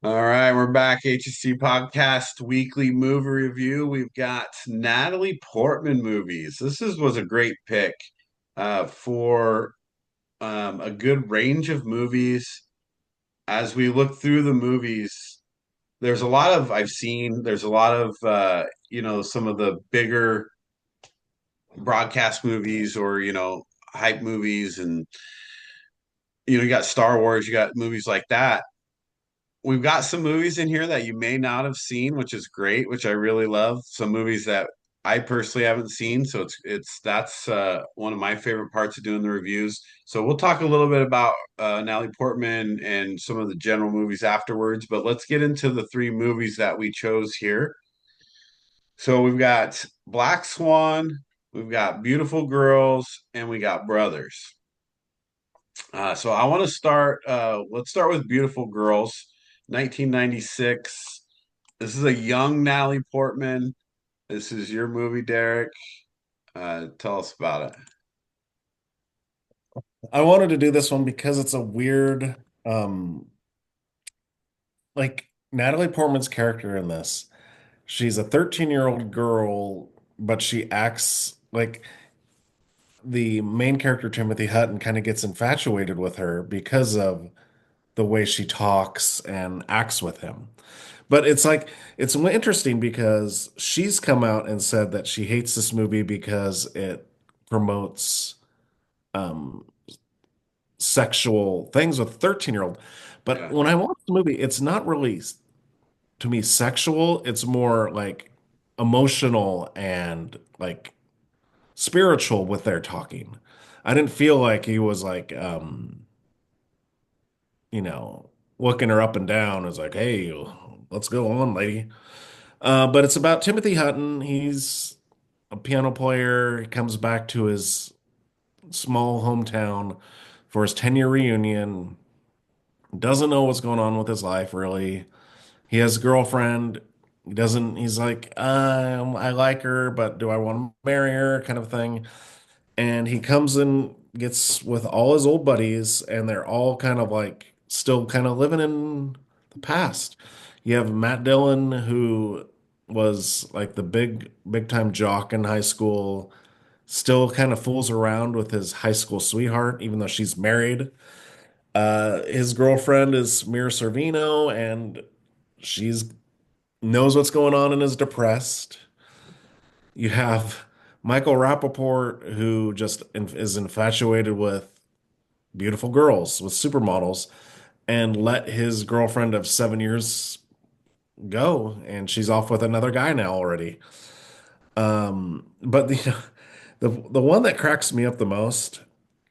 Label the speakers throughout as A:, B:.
A: All right, we're back. HSC Podcast weekly movie review. We've got Natalie Portman movies. This was a great pick for a good range of movies. As we look through the movies, there's a lot of I've seen. There's a lot of some of the bigger broadcast movies or hype movies, and you got Star Wars. You got movies like that. We've got some movies in here that you may not have seen, which is great, which I really love. Some movies that I personally haven't seen, so it's that's one of my favorite parts of doing the reviews. So we'll talk a little bit about Natalie Portman and some of the general movies afterwards, but let's get into the three movies that we chose here. So we've got Black Swan, we've got Beautiful Girls, and we got Brothers. So I want to start. Let's start with Beautiful Girls, 1996. This is a young Natalie Portman. This is your movie, Derek. Tell us about it.
B: I wanted to do this one because it's a weird, like Natalie Portman's character in this. She's a 13-year-old girl, but she acts like the main character, Timothy Hutton, kind of gets infatuated with her because of the way she talks and acts with him. But it's interesting because she's come out and said that she hates this movie because it promotes um sexual things with a 13-year-old. But
A: Yeah.
B: when I watch the movie, it's not really to me sexual. It's more like emotional and like spiritual with their talking. I didn't feel like he was like you know, looking her up and down. It was like, hey, let's go on, lady. But it's about Timothy Hutton. He's a piano player. He comes back to his small hometown for his 10-year reunion. Doesn't know what's going on with his life, really. He has a girlfriend. He's like, I like her, but do I want to marry her kind of thing. And he comes and gets with all his old buddies, and they're all kind of like still kind of living in the past. You have Matt Dillon, who was like the big time jock in high school, still kind of fools around with his high school sweetheart, even though she's married. His girlfriend is Mira Sorvino, and she's knows what's going on and is depressed. You have Michael Rappaport, who is infatuated with beautiful girls, with supermodels, and let his girlfriend of 7 years go, and she's off with another guy now already. But the one that cracks me up the most,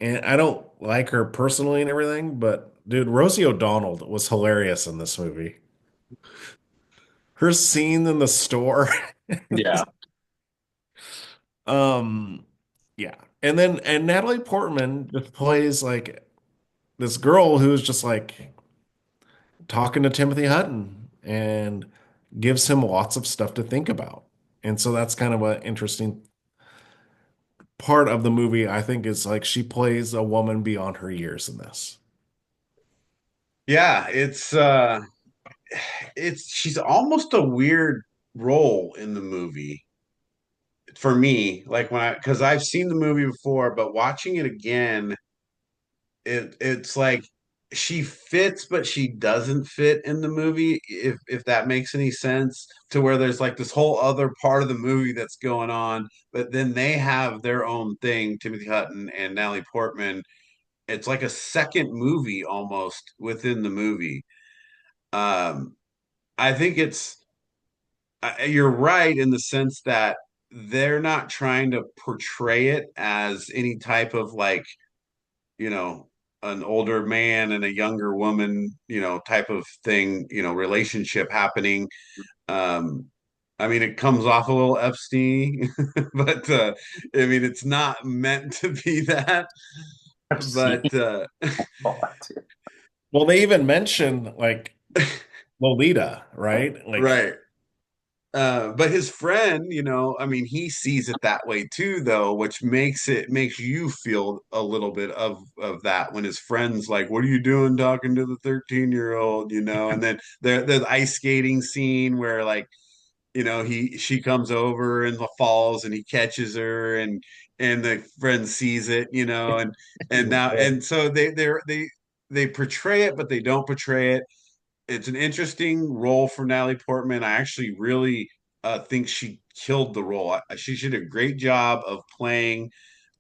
B: and I don't like her personally and everything, but dude, Rosie O'Donnell was hilarious in this movie. Her scene in the store.
A: Yeah.
B: Um, yeah. And Natalie Portman just plays like this girl who's just like talking to Timothy Hutton and gives him lots of stuff to think about. And so that's kind of an interesting part of the movie, I think, is like she plays a woman beyond her years in this.
A: Yeah, it's she's almost a weird role in the movie for me. Like when I because I've seen the movie before, but watching it again, it's like she fits but she doesn't fit in the movie, if that makes any sense, to where there's like this whole other part of the movie that's going on, but then they have their own thing, Timothy Hutton and Natalie Portman. It's like a second movie almost within the movie. um I think you're right in the sense that they're not trying to portray it as any type of like you know, an older man and a younger woman, type of thing, relationship happening. Um, I mean, it comes off a little Epstein, but I mean, it's not meant to be that.
C: I've seen
A: But
C: all that too.
B: Well, they even mention like Lolita, right? Like
A: right, But his friend, I mean, he sees it that way too, though, which makes you feel a little bit of that when his friend's like, "What are you doing talking to the 13-year-old?" And then the ice skating scene where like, she comes over in the falls and he catches her and the friend sees it, and so they portray it, but they don't portray it. It's an interesting role for Natalie Portman. I actually really think she killed the role. She did a great job of playing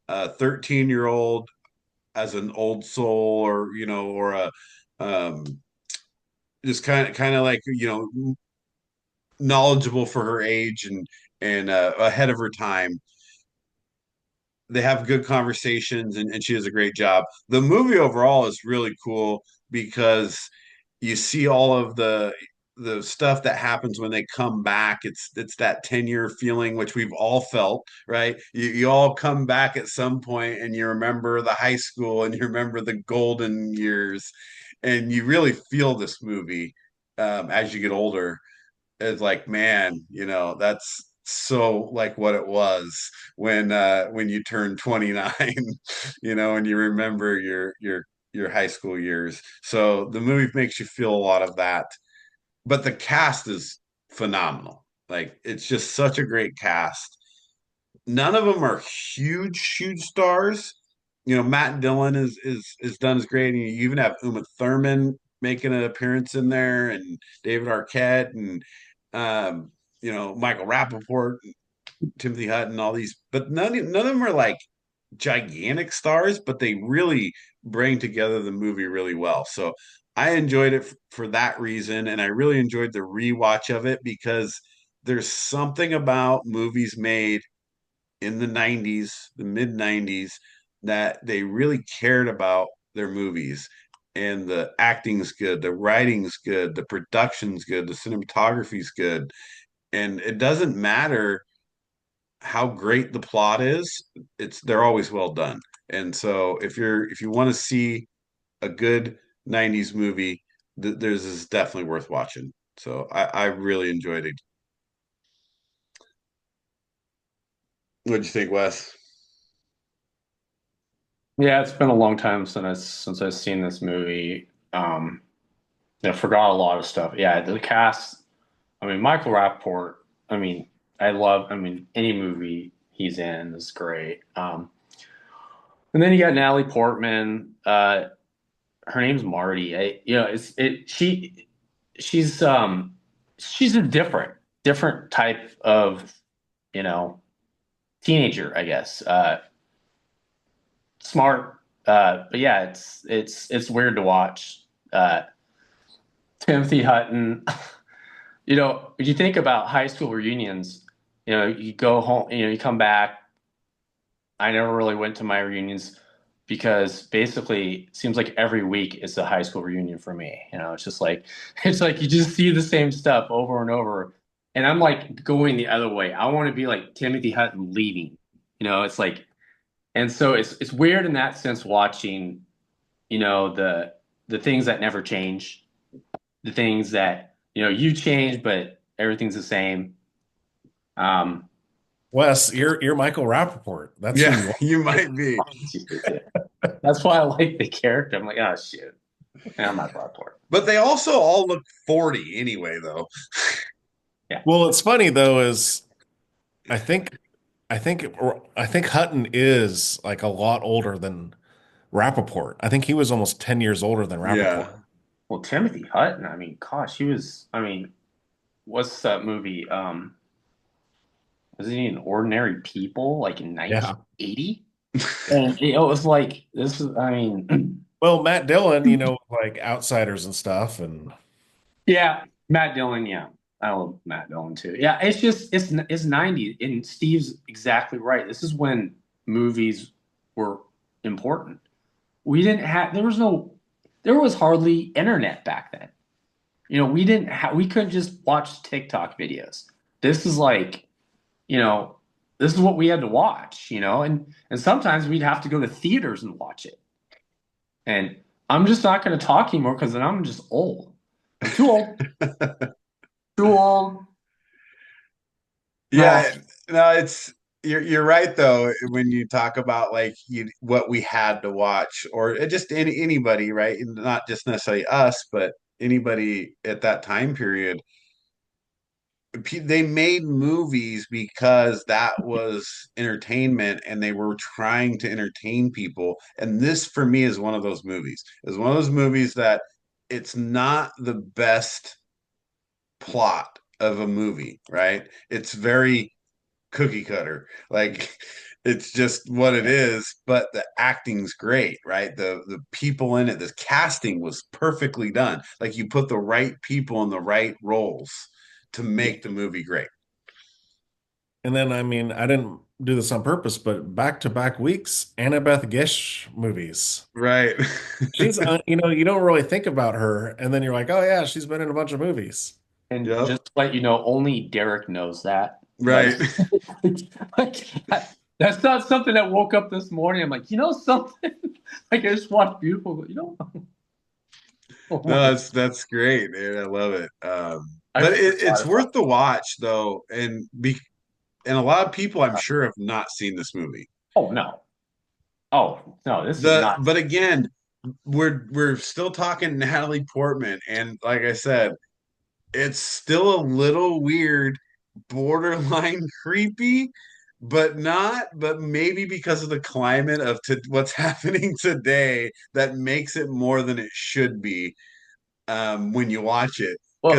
A: a 13-year-old as an old soul, or a um, just kind of like knowledgeable for her age and ahead of her time. They have good conversations, and she does a great job. The movie overall is really cool because you see all of the stuff that happens when they come back. It's that 10-year feeling which we've all felt, right? You all come back at some point and you remember the high school and you remember the golden years, and you really feel this movie as you get older. It's like, man, that's so like what it was when you turn 29, and you remember your high school years. So the movie makes you feel a lot of that. But the cast is phenomenal. Like, it's just such a great cast. None of them are huge stars. Matt Dillon is done as great, and you even have Uma Thurman making an appearance in there, and David Arquette, and Michael Rappaport, Timothy Hutton, all these, but none of them are like gigantic stars, but they really bring together the movie really well. So I enjoyed it for that reason, and I really enjoyed the rewatch of it because there's something about movies made in the 90s, the mid 90s, that they really cared about their movies. And the acting's good, the writing's good, the production's good, the cinematography's good. And it doesn't matter how great the plot is, they're always well done. And so if you want to see a good 90s movie, there's is definitely worth watching. So I really enjoyed it. What'd you think, Wes?
C: Yeah, it's been a long time since I've seen this movie. I forgot a lot of stuff. Yeah, the cast. I mean, Michael Rappaport. I mean, I mean, any movie he's in is great. And then you got Natalie Portman. Her name's Marty. She's she's a different type of you know teenager, I guess. Smart, but yeah, it's weird to watch. Timothy Hutton. When you think about high school reunions, you go home, you come back. I never really went to my reunions because basically it seems like every week is a high school reunion for me. It's just like it's like you just see the same stuff over and over. And I'm like going the other way. I want to be like Timothy Hutton leaving. It's like, and so it's weird in that sense watching, the things that never change, the things that, you change, but everything's the same. Um,
B: Wes, you're Michael Rappaport. That's who
A: Yeah,
B: you are.
A: you might be.
C: that's why I like the character. I'm like, oh shit. Yeah, I'm not Rockport.
A: But they also all look 40 anyway, though.
C: Yeah.
B: Well, it's funny though, is I think I think I think Hutton is like a lot older than Rappaport. I think he was almost 10 years older than
A: Yeah.
B: Rappaport.
C: Well, Timothy Hutton, I mean, gosh, what's that movie? Was he in Ordinary People like in
B: Yeah.
C: 1980? And it was like, this is, I mean,
B: Well, Matt Dillon, like Outsiders and stuff, and
C: yeah, Matt Dillon, yeah. I love Matt Dillon too. Yeah, it's just it's 90s, and Steve's exactly right. This is when movies were important. We didn't have there was hardly internet back then. We couldn't just watch TikTok videos. This is like, you know, this is what we had to watch, and sometimes we'd have to go to theaters and watch it. And I'm just not going to talk anymore because then I'm just old. I'm too old. Too old. Ah,
A: Yeah, no, you're right though when you talk about like what we had to watch or just anybody, right? Not just necessarily us, but anybody at that time period. They made movies because that was entertainment and they were trying to entertain people. And this for me is one of those movies. It's one of those movies that it's not the best plot of a movie, right? It's very cookie cutter. Like it's just what it is, but the acting's great, right? The people in it, the casting was perfectly done. Like you put the right people in the right roles to
C: yeah.
A: make the movie great.
B: And then, I mean, I didn't do this on purpose, but back-to-back weeks, Annabeth Gish movies.
A: Right.
B: She's, you don't really think about her, and then you're like, oh yeah, she's been in a bunch of movies.
C: And
A: Yep.
C: just to let you know, only Derek knows that. Like,
A: Right.
C: like that's not something that woke up this morning. I'm like, you know something? Like I just watched Beautiful, but oh
A: No,
C: my,
A: that's great, dude. I love it.
C: I
A: But
C: forgot
A: it's
C: about.
A: worth the watch though, and a lot of people I'm sure have not seen this movie.
C: Oh no, oh no, this is
A: The
C: not.
A: but again, we're still talking Natalie Portman, and like I said, it's still a little weird, borderline creepy, but not, but maybe because of the climate of what's happening today that makes it more than it should be when you watch it.
C: Well,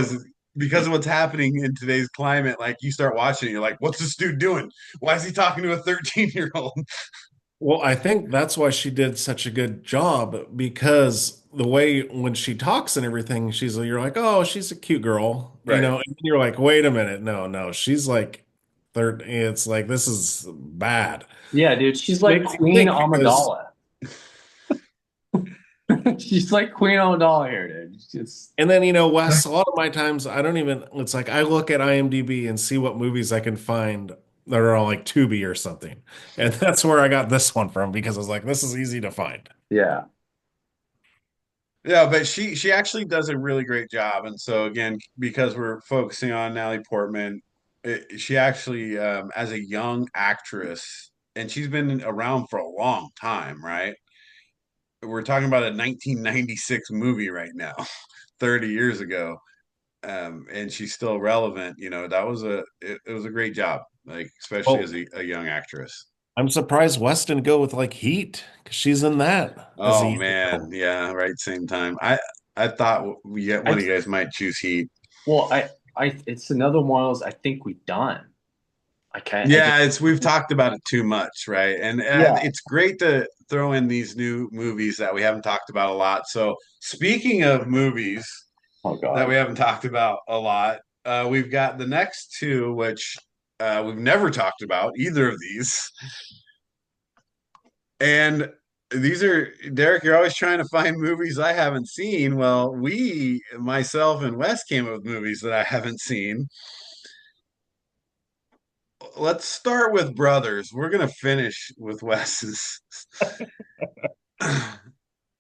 A: Because of what's happening in today's climate, like you start watching it, you're like, what's this dude doing? Why is he talking to a 13-year-old?
B: Well, I think that's why she did such a good job because the way when she talks and everything, you're like, oh, she's a cute girl,
A: Right.
B: and you're like, wait a minute, no, she's like third. It's like this is bad.
C: yeah, dude, she's like
B: Makes you
C: Queen
B: think because,
C: Amidala. She's like Queen Amidala here, dude. It's
B: and then Wes, a lot of my times I don't even. It's like I look at IMDb and see what movies I can find that are on like Tubi or something, and that's where I got this one from because I was like, this is easy to find.
C: yeah.
A: Yeah, but she actually does a really great job. And so again, because we're focusing on Natalie Portman, she actually as a young actress, and she's been around for a long time, right? We're talking about a 1996 movie right now, 30 years ago. And she's still relevant. It was a great job, like especially
B: Well,
A: as a young actress.
B: I'm surprised Wes didn't go with like Heat because she's in that as a
A: Oh
B: young
A: man,
B: girl.
A: yeah, right. Same time. I thought one
C: I
A: of you guys might choose Heat.
C: well, it's another one of those I think we've done. I just
A: Yeah, it's we've talked about it too much, right? And
C: yeah.
A: it's great to throw in these new movies that we haven't talked about a lot. So, speaking of movies
C: Oh
A: that we
C: God.
A: haven't talked about a lot, we've got the next two, which we've never talked about either of these. And these are Derek, you're always trying to find movies I haven't seen. Well, myself and Wes came up with movies that I haven't seen. Let's start with Brothers. We're gonna finish with Wes's.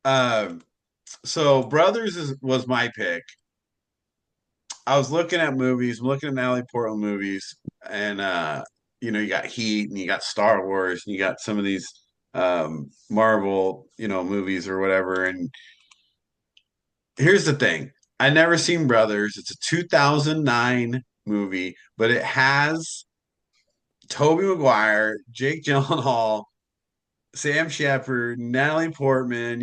A: Um, so was my pick. I was looking at movies, I'm looking at Natalie Portman movies, and you got Heat and you got Star Wars and you got some of these Marvel, movies or whatever. And here's the thing. I never seen Brothers. It's a 2009 movie, but it has Tobey Maguire, Jake Gyllenhaal, Sam Shepard, Natalie Portman,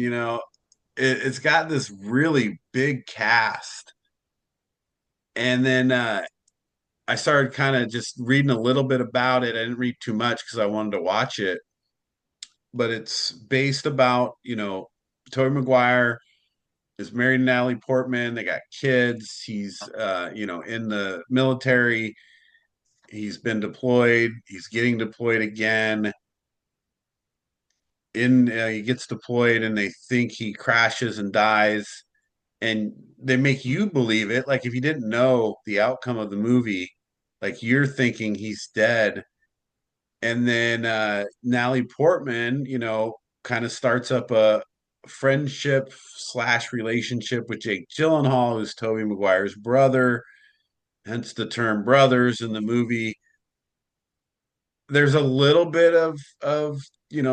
A: it's got this really big cast. And then I started kind of just reading a little bit about it. I didn't read too much because I wanted to watch it, but it's based about, Tobey Maguire is married to Natalie Portman. They got kids. He's, in the military. He's been deployed. He's getting deployed again. He gets deployed and they think he crashes and dies and they make you believe it. Like if you didn't know the outcome of the movie, like you're thinking he's dead. And then Natalie Portman, kind of starts up a friendship slash relationship with Jake Gyllenhaal, who's Tobey Maguire's brother, hence the term brothers in the movie. there's a little bit of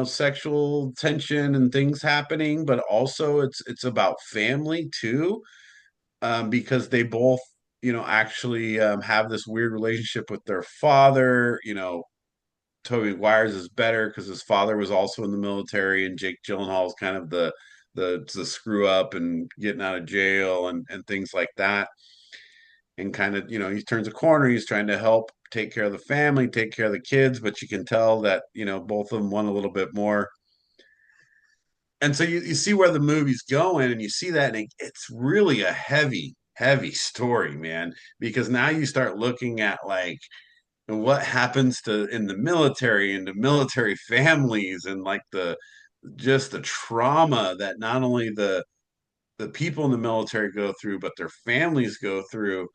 A: sexual tension and things happening, but also it's about family too, because they both actually have this weird relationship with their father. Toby Maguire's is better because his father was also in the military, and Jake Gyllenhaal's kind of the screw up and getting out of jail and things like that. And kind of, he turns a corner. He's trying to help take care of the family, take care of the kids, but you can tell that, both of them want a little bit more. And so you see where the movie's going, and you see that, and it's really a heavy, heavy story, man, because now you start looking at like what happens to in the military and the military families, and like the trauma that not only the people in the military go through, but their families go through,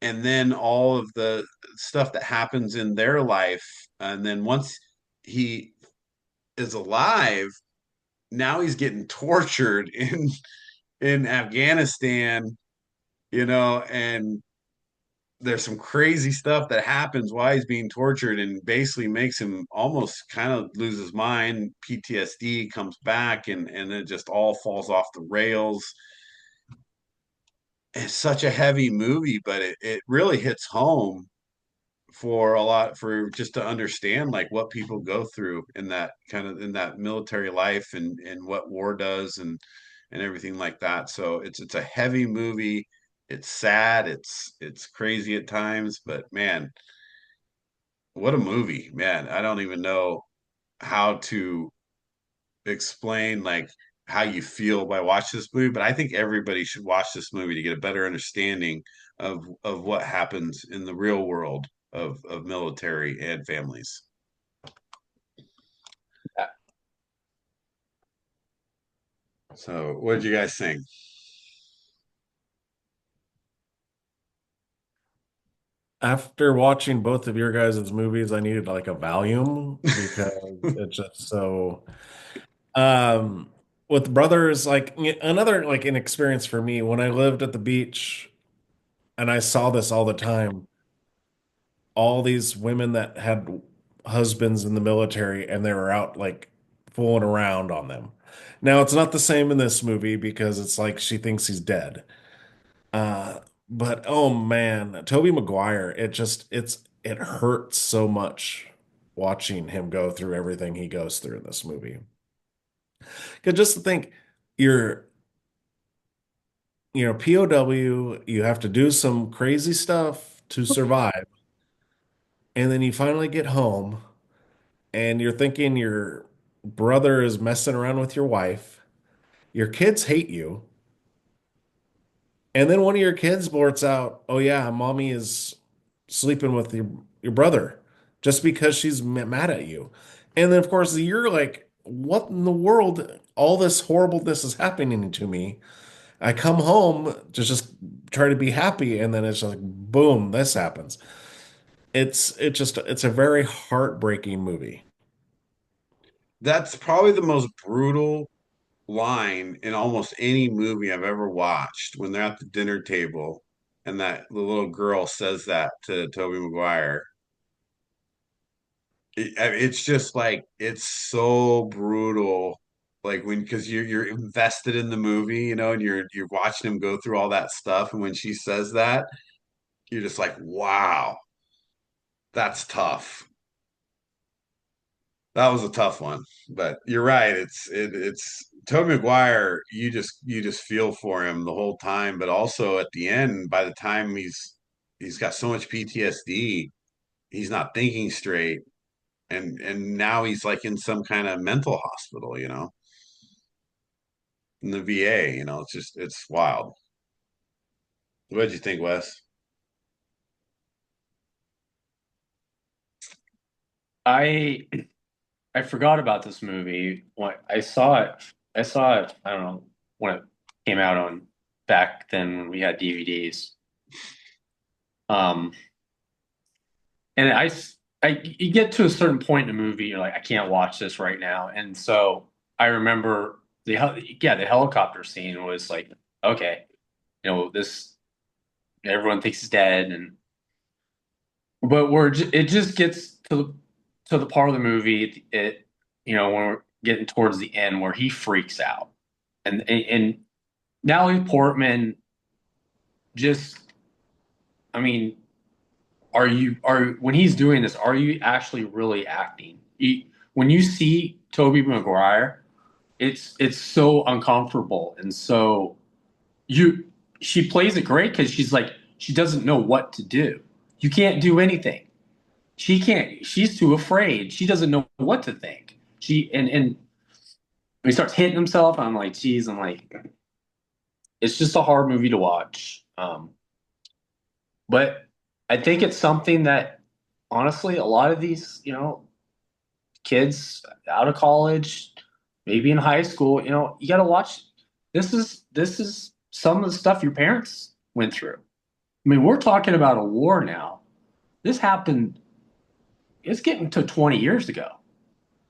A: and then all of the stuff that happens in their life. And then once he is alive, now he's getting tortured in Afghanistan, and there's some crazy stuff that happens while he's being tortured, and basically makes him almost kind of lose his mind. PTSD comes back, and it just all falls off the rails. It's such a heavy movie, but it really hits home for a lot, for just to understand like what people go through in that kind of in that military life, and what war does, and everything like that. So it's a heavy movie. It's sad, it's crazy at times, but man, what a movie, man. I don't even know how to explain like how you feel by watching this movie, but I think everybody should watch this movie to get a better understanding of what happens in the real world of military and families. So, what did you guys think?
B: After watching both of your guys' movies, I needed like a Valium because it's just so um with brothers, like another like an experience for me when I lived at the beach and I saw this all the time. All these women that had husbands in the military and they were out like fooling around on them. Now it's not the same in this movie because it's like she thinks he's dead. But oh man, Toby Maguire, it hurts so much watching him go through everything he goes through in this movie. Because just to think, you're POW, you have to do some crazy stuff to survive, and then you finally get home and you're thinking your brother is messing around with your wife, your kids hate you, and then one of your kids blurts out, "Oh yeah, mommy is sleeping with your brother," just because she's mad at you. And then of course you're like, "What in the world? All this horribleness is happening to me. I come home to just try to be happy, and then it's just like, boom, this happens." It's a very heartbreaking movie.
A: That's probably the most brutal line in almost any movie I've ever watched, when they're at the dinner table and that the little girl says that to Toby Maguire. It's just like it's so brutal. Like when, because you're invested in the movie, and you're watching him go through all that stuff, and when she says that, you're just like, wow, that's tough. That was a tough one, but you're right. It's Tobey Maguire. You just feel for him the whole time, but also at the end, by the time he's got so much PTSD, he's not thinking straight, and now he's like in some kind of mental hospital, in the VA. It's wild. What did you think, Wes?
C: I I forgot about this movie when I saw it. I saw it, I don't know, when it came out on back then when we had DVDs. Um, and you get to a certain point in the movie, you're like, I can't watch this right now. And so I remember the helicopter scene was like, okay, this everyone thinks he's dead, and but it just gets to to the part of the movie, when we're getting towards the end where he freaks out, and Natalie Portman just, I mean, when he's doing this, are you actually really acting? When you see Tobey Maguire, it's so uncomfortable, and so you she plays it great because she doesn't know what to do. You can't do anything. She can't. She's too afraid. She doesn't know what to think. And he starts hitting himself. I'm like, geez. I'm like, it's just a hard movie to watch. But I think it's something that honestly, a lot of these, kids out of college, maybe in high school, you got to watch. This is some of the stuff your parents went through. I mean, we're talking about a war now. This happened. It's getting to 20 years ago.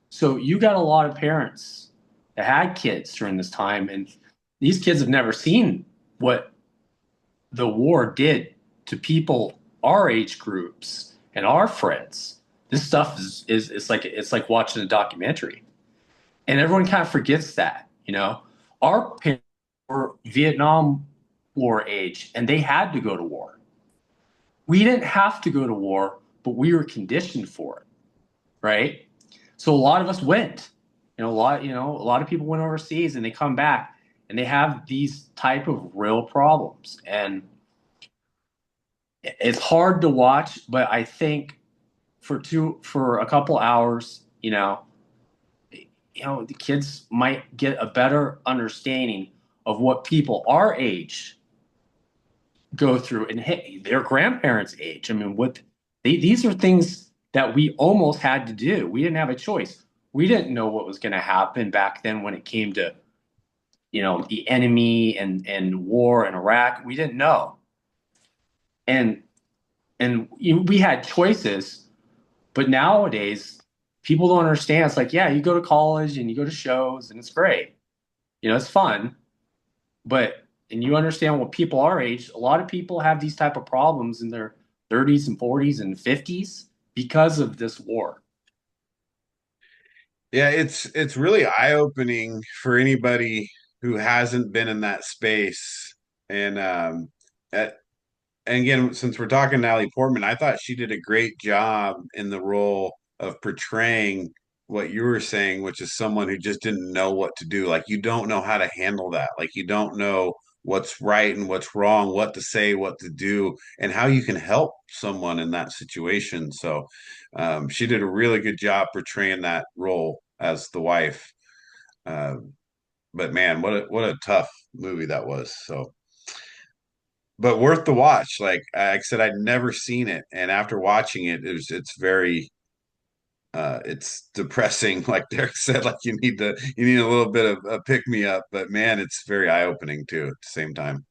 C: So you got a lot of parents that had kids during this time, and these kids have never seen what the war did to people our age groups and our friends. This stuff is it's like watching a documentary, and everyone kind of forgets that. Our parents were Vietnam War age, and they had to go to war. We didn't have to go to war, but we were conditioned for it, right? So a lot of us went. A lot of people went overseas, and they come back, and they have these type of real problems, and it's hard to watch. But I think for a couple hours, the kids might get a better understanding of what people our age go through and their grandparents' age. I mean, these are things that we almost had to do. We didn't have a choice. We didn't know what was going to happen back then when it came to, the enemy and war in Iraq. We didn't know. And we had choices, but nowadays people don't understand. It's like, yeah, you go to college and you go to shows and it's great. It's fun, and you understand what people our age, a lot of people have these type of problems in their 30s and 40s and 50s because of this war.
A: Yeah, it's really eye-opening for anybody who hasn't been in that space. And at, and again, since we're talking Natalie Portman, I thought she did a great job in the role of portraying what you were saying, which is someone who just didn't know what to do. Like you don't know how to handle that. Like you don't know what's right and what's wrong, what to say, what to do, and how you can help someone in that situation. So she did a really good job portraying that role as the wife. Uh, but man, what a tough movie that was. So but worth the watch. Like I said, I'd never seen it, and after watching it, it's very it's depressing. Like Derek said, like you need a little bit of a pick me up, but man, it's very eye opening too at the same time.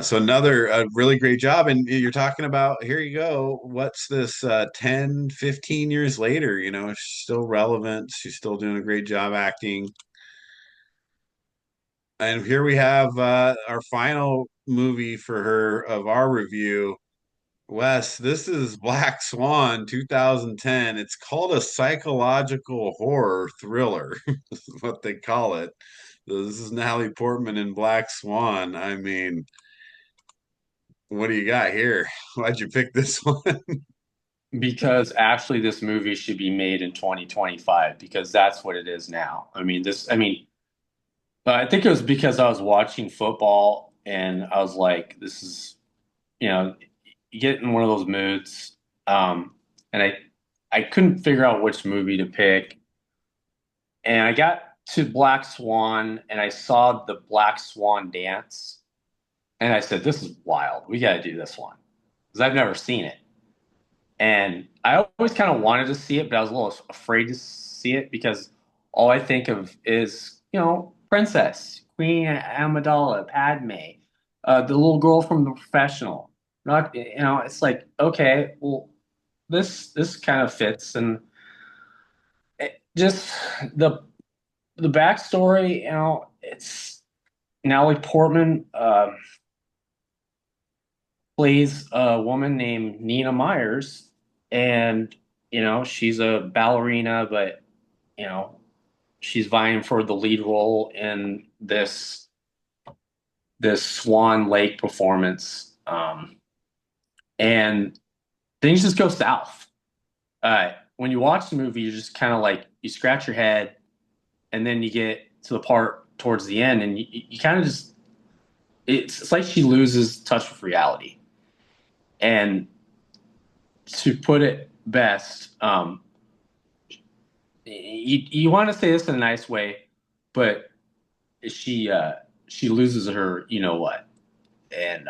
A: So another really great job, and you're talking about here you go. What's this 10, 15 years later, she's still relevant. She's still doing a great job acting. And here we have our final movie for her of our review. Wes, this is Black Swan 2010. It's called a psychological horror thriller, is what they call it. So this is Natalie Portman in Black Swan. I mean, what do you got here? Why'd you pick this one?
C: Because actually this movie should be made in 2025 because that's what it is now. I think it was because I was watching football and I was like, this is, you get in one of those moods. And I couldn't figure out which movie to pick. And I got to Black Swan and I saw the Black Swan dance. And I said, this is wild. We got to do this one because I've never seen it. And I always kind of wanted to see it, but I was a little afraid to see it because all I think of is, Princess, Queen Amidala, Padme, the little girl from The Professional. Not, it's like, okay, well, this kind of fits, and just the backstory, it's Natalie Portman plays a woman named Nina Myers, and she's a ballerina, but you know she's vying for the lead role in this Swan Lake performance, and things just go south. When you watch the movie, you just kind of like you scratch your head, and then you get to the part towards the end, and you kind of just it's like she loses touch with reality. And to put it best, you want to say this in a nice way, but she loses her, you know what? And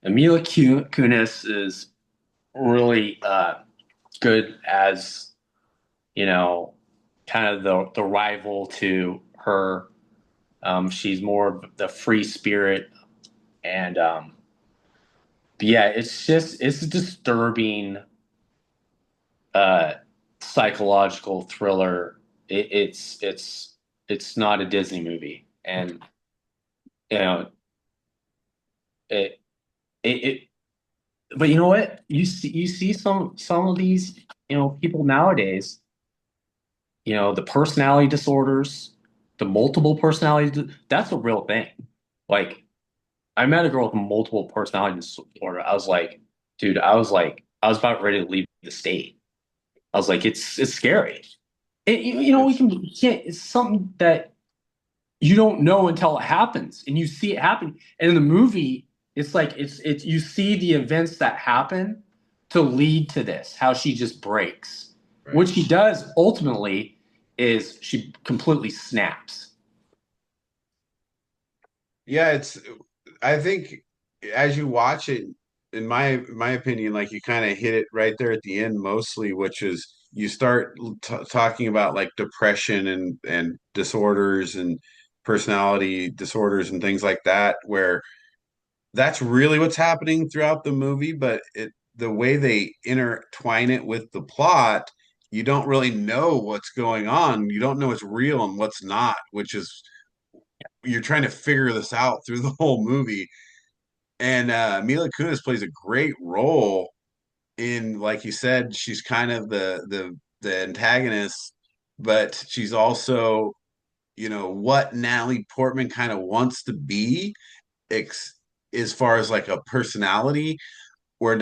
C: Mila Kunis is really good as you know, kind of the rival to her. She's more of the free spirit, and but yeah, it's a disturbing uh, psychological thriller. It's not a Disney movie, and you know it it. But you know what? You see some of these people nowadays. The personality disorders, the multiple personality. That's a real thing. Like I met a girl with multiple personality disorder. I was like, dude, I was about ready to leave the state. I was like, it's scary. We
A: It's
C: can can't. It's something that you don't know until it happens, and you see it happen. And in the movie, it's like it's you see the events that happen to lead to this. How she just breaks. What
A: right.
C: she does ultimately is she completely snaps.
A: Yeah, I think as you watch it, in my opinion, like you kind of hit it right there at the end mostly, which is you start talking about like depression and disorders and personality disorders and things like that, where that's really what's happening throughout the movie, but the way they intertwine it with the plot, you don't really know what's going on. You don't know what's real and what's not, which is you're trying to figure this out through the whole movie. And Mila Kunis plays a great role in, like you said, she's kind of the antagonist, but she's also, what Natalie Portman kind of wants to be, ex as far as like a personality, where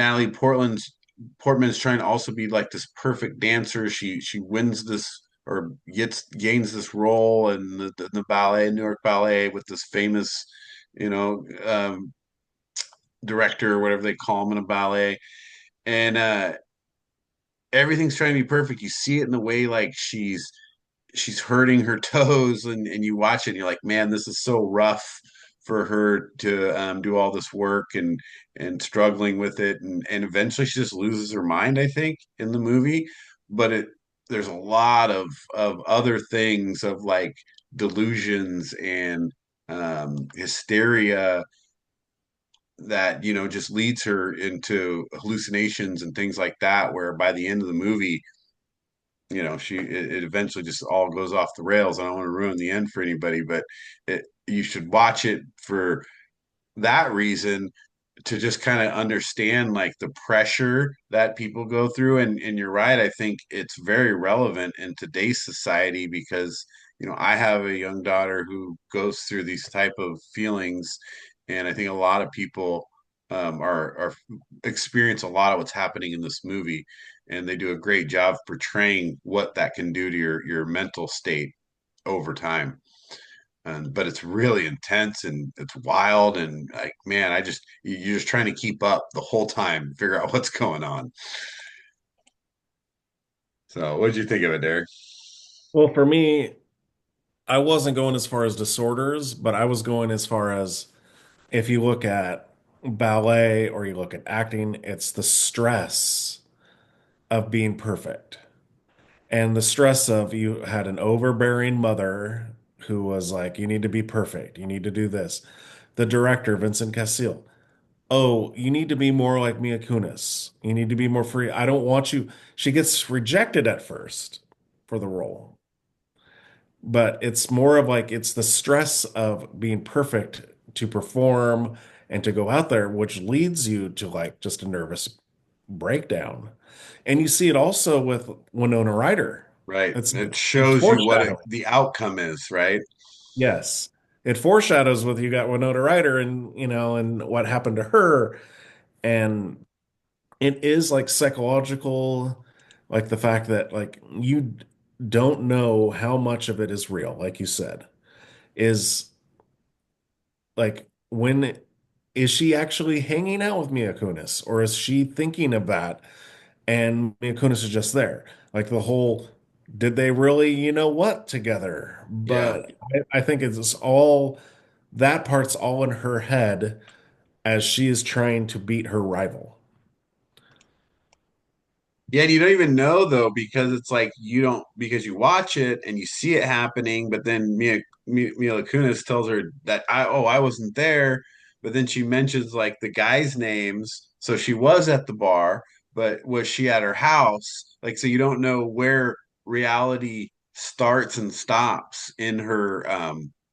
A: Portman's trying to also be like this perfect dancer. She wins this or gains this role in the ballet, New York Ballet, with this famous, you know, director or whatever they call him in a ballet, and everything's trying to be perfect. You see it in the way like she's hurting her toes, and you watch it and you're like, man, this is so rough for her to do all this work and struggling with it, and eventually she just loses her mind, I think, in the movie. But there's a lot of other things of like delusions and hysteria that just leads her into hallucinations and things like that, where by the end of the movie, it eventually just all goes off the rails. I don't want to ruin the end for anybody, but you should watch it for that reason, to just kind of understand like the pressure that people go through. And you're right, I think it's very relevant in today's society because I have a young daughter who goes through these type of feelings, and I think a lot of people are experience a lot of what's happening in this movie, and they do a great job portraying what that can do to your mental state over time. But it's really intense and it's wild, and like, man, you're just trying to keep up the whole time, figure out what's going on. So what did you think of it, Derek?
B: Well, for me, I wasn't going as far as disorders, but I was going as far as if you look at ballet or you look at acting, it's the stress of being perfect and the stress of you had an overbearing mother who was like, you need to be perfect, you need to do this. The director, Vincent Cassel, oh, you need to be more like Mia Kunis. You need to be more free. I don't want you. She gets rejected at first for the role, but it's more of like it's the stress of being perfect to perform and to go out there, which leads you to like just a nervous breakdown. And you see it also with Winona Ryder.
A: Right. It
B: It's
A: shows you what
B: foreshadowing.
A: the outcome is, right?
B: Yes. It foreshadows with you got Winona Ryder and and what happened to her. And it is like psychological, like the fact that like you don't know how much of it is real, like you said. Is like when is she actually hanging out with Mia Kunis or is she thinking of that and Mia Kunis is just there? Like the whole did they really, what together?
A: Yeah.
B: But I think it's all that part's all in her head as she is trying to beat her rival.
A: Yeah, and you don't even know though because it's like you don't because you watch it and you see it happening, but then Mila Kunis tells her that I wasn't there, but then she mentions like the guys' names, so she was at the bar, but was she at her house? Like so you don't know where reality starts and stops in her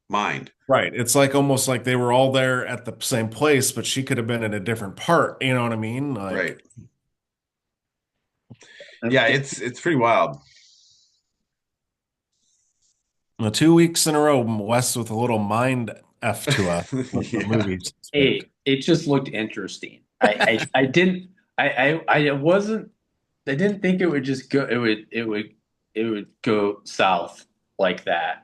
A: mind.
B: Right. It's like almost like they were all there at the same place, but she could have been in a different part. You know what I mean?
A: Right.
B: Like
A: Yeah, it's pretty wild.
B: 2 weeks in a row, West with a little mind F to us with the
A: Yeah.
B: movies this week.
C: Hey, it just looked interesting. I didn't I wasn't I didn't think it would just go it would go south like that.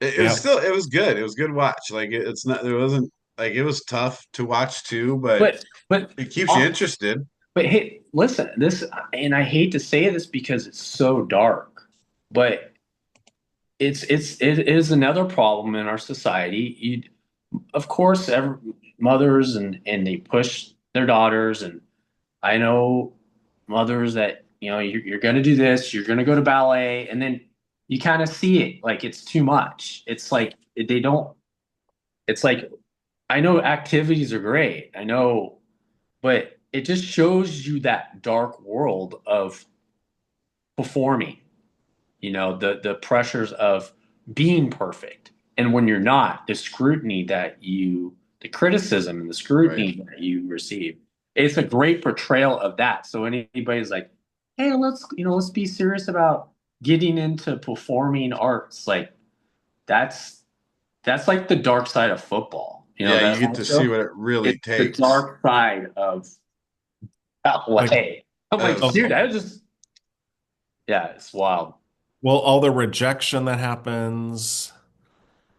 B: Yeah.
A: It was good. It was good watch. Like it's not there wasn't like it was tough to watch too, but
C: But
A: it keeps you
C: uh,
A: interested.
C: but hey, listen, this and I hate to say this because it's so dark, but it is another problem in our society. Of course, mothers and they push their daughters, and I know mothers that you're going to do this, you're going to go to ballet, and then you kind of see it like it's too much. It's like they don't. It's like I know activities are great, I know, but it just shows you that dark world of performing. The pressures of being perfect, and when you're not, the criticism and the
A: Right.
C: scrutiny that you receive. It's a great portrayal of that. So anybody's like, hey, let's be serious about getting into performing arts. Like that's that's like the dark side of football.
A: Yeah, you
C: That
A: get
C: whole
A: to see
C: show.
A: what it really
C: It's the
A: takes.
C: dark side of
B: Like,
C: LA. I'm like,
A: Of
C: dude, I was just yeah, it's wild.
B: well, all the rejection that happens.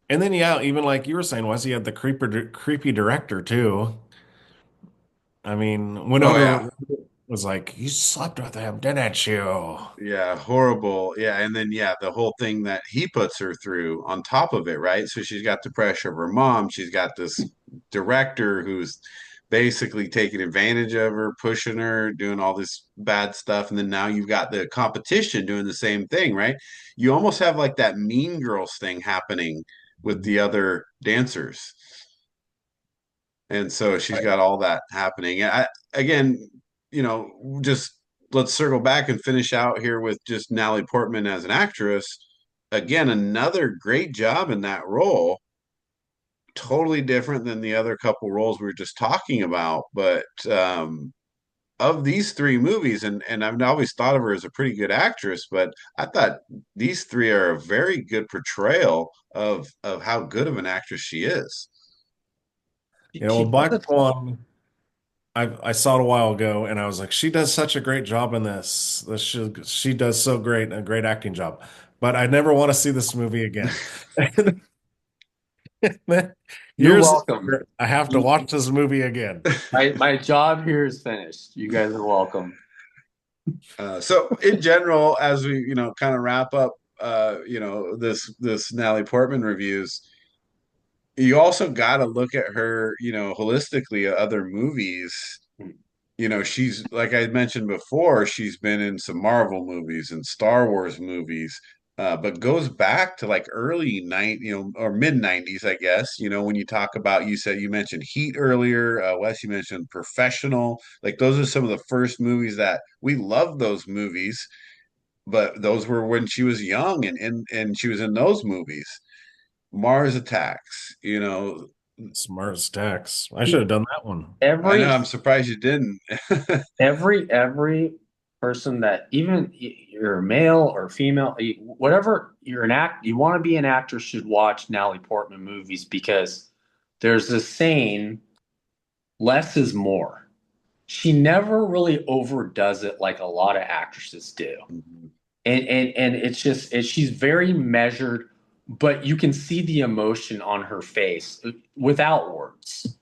B: And then, yeah, even like you were saying, Wes, you had the creepy director too. I mean,
A: oh yeah.
B: Winona was like, you slept with him, didn't you?
A: Yeah, horrible. Yeah, and then yeah, the whole thing that he puts her through on top of it, right? So she's got the pressure of her mom. She's got this director who's basically taking advantage of her, pushing her, doing all this bad stuff. And then now you've got the competition doing the same thing, right? You almost have like that Mean Girls thing happening with the other dancers. And so she's
C: Right.
A: got all that happening. Again, just let's circle back and finish out here with just Natalie Portman as an actress. Again, another great job in that role. Totally different than the other couple roles we were just talking about. But of these three movies, and I've always thought of her as a pretty good actress, but I thought these three are a very good portrayal of how good of an actress she is.
B: Yeah, well,
C: She
B: Black
C: does.
B: Swan, I saw it a while ago, and I was like, she does such a great job in this. She does so great, a great acting job. But I never want to see this movie again.
C: You're
B: Years
C: welcome.
B: later, I have to watch this movie again.
C: My job here is finished. You guys are welcome.
A: So in general, as we kind of wrap up, this Natalie Portman reviews, you also got to look at her, holistically at other movies. She's like I mentioned before, she's been in some Marvel movies and Star Wars movies, but goes back to like early or mid '90s, I guess. When you talk about, you mentioned Heat earlier, Wes, you mentioned Professional. Like those are some of the first movies that we love those movies, but those were when she was young and she was in those movies. Mars Attacks,
B: Smart as tax. I should have done that one.
A: I know.
C: Every
A: I'm surprised you didn't.
C: every person that even you're male or female, whatever you're you want to be an actor should watch Natalie Portman movies because there's this saying, less is more. She never really overdoes it like a lot of actresses do. And it's just she's very measured, but you can see the emotion on her face without words.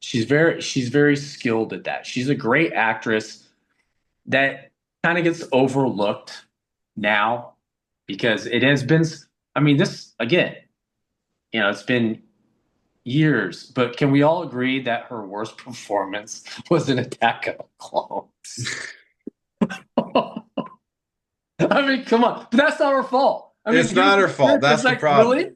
C: She's very skilled at that. She's a great actress that kind of gets overlooked now because it has been, I mean, this again, it's been years, but can we all agree that her worst performance was in Attack of the Clones? I mean, come on, but that's not her fault. I mean,
A: It's not her fault. That's
C: it's
A: the
C: like,
A: problem.
C: really?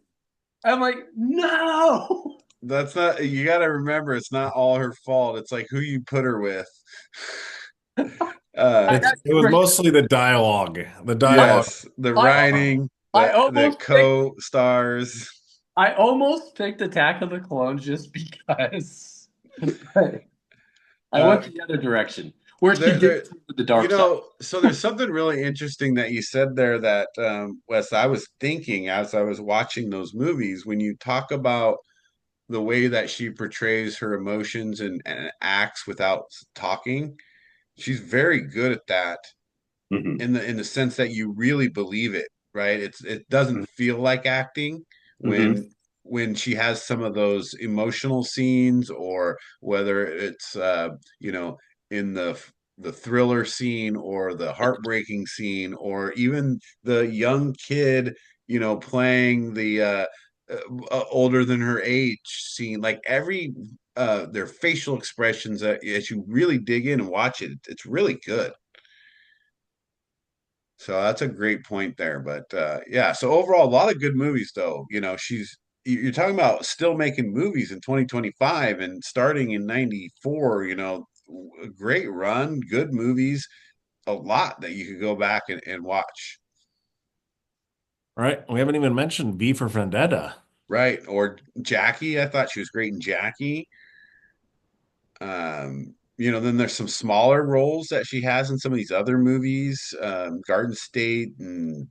C: I'm like, no.
A: That's not, you got to remember, it's not all her fault. It's like who you put her with.
B: It was mostly the dialogue. The dialogue.
A: Yes, the
C: I,
A: writing,
C: I
A: the
C: almost picked,
A: co-stars.
C: I almost picked Attack of the Clones just because I
A: Uh,
C: went the other direction where she
A: there,
C: did
A: there,
C: the dark side.
A: so there's something really interesting that you said there that, Wes, I was thinking as I was watching those movies, when you talk about the way that she portrays her emotions and acts without talking, she's very good at that
C: Mm-hmm.
A: in the sense that you really believe it, right? It doesn't feel like acting
C: Mm-hmm.
A: when she has some of those emotional scenes, or whether it's in the thriller scene or the heartbreaking scene, or even the young kid, playing the older than her age scene. Like every their facial expressions, as you really dig in and watch it, it's really good. So that's a great point there. But yeah, so overall, a lot of good movies, though. You're talking about still making movies in 2025 and starting in 94, a great run, good movies, a lot that you could go back and watch.
B: All right. We haven't even mentioned V for Vendetta.
A: Right. Or Jackie, I thought she was great in Jackie. Then there's some smaller roles that she has in some of these other movies, Garden State and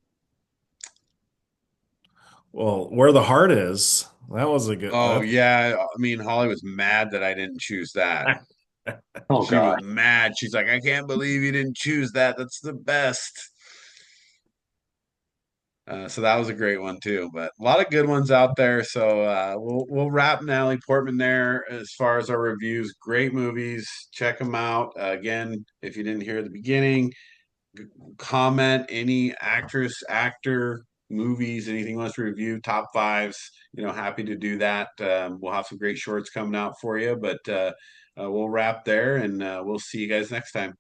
B: Well, Where the Heart Is. That was a good.
A: oh yeah, I mean Holly was mad that I didn't choose that.
C: Oh
A: She was
C: God.
A: mad. She's like, I can't believe you didn't choose that. That's the best. So that was a great one too. But a lot of good ones out there. So we'll wrap Natalie Portman there as far as our reviews. Great movies. Check them out. Again, if you didn't hear at the beginning, comment any actress, actor, movies, anything you want us to review, top fives. Happy to do that. We'll have some great shorts coming out for you. But we'll wrap there, and we'll see you guys next time.